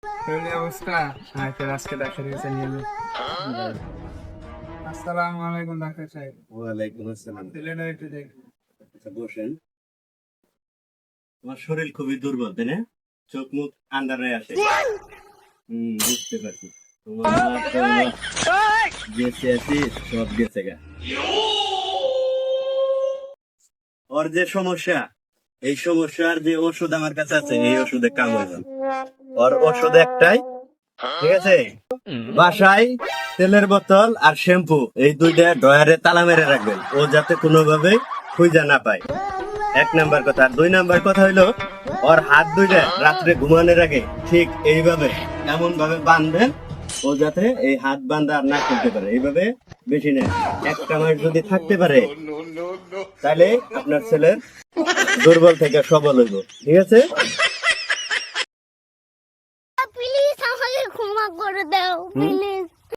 শরীরের অবস্থা আজকে ডাক্তার কাছে নিয়ে এলো। আসসালামু আলাইকুম ডাক্তার সাহেব। ওয়ালাইকুম আসসালাম। ছেলেটা একটু দেখ। আচ্ছা, বসেন। তোমার শরীর খুবই দুর্বল, তাই না? চোখ মুখ আন্দারে আসে। বুঝতে পারছি। তোমার তো গেছে আছি, সব গেছে গা। ওর যে সমস্যা, এই সমস্যার যে ওষুধ আমার কাছে আছে, এই ওষুধে কাম হবে না। ওর ওষুধ একটাই, ঠিক আছে? বাসায় তেলের বোতল আর শ্যাম্পু এই দুইটা ড্রয়ারে তালা মেরে রাখবেন, ও যাতে কোনোভাবে খুঁজে না পায়। এক নাম্বার কথা। আর দুই নাম্বার কথা হইলো, ওর হাত দুইটা রাত্রে ঘুমানোর আগে ঠিক এইভাবে এমন ভাবে বাঁধবেন, ও যাতে এই হাত বান্ধা আর না করতে পারে। এইভাবে বেশি নেই, একটা মাস যদি থাকতে পারে, তাহলে আপনার ছেলের দুর্বল থেকে সবল হইব। ঠিক আছে? প্লিজ আমাকে ক্ষমা করে দাও প্লিজ।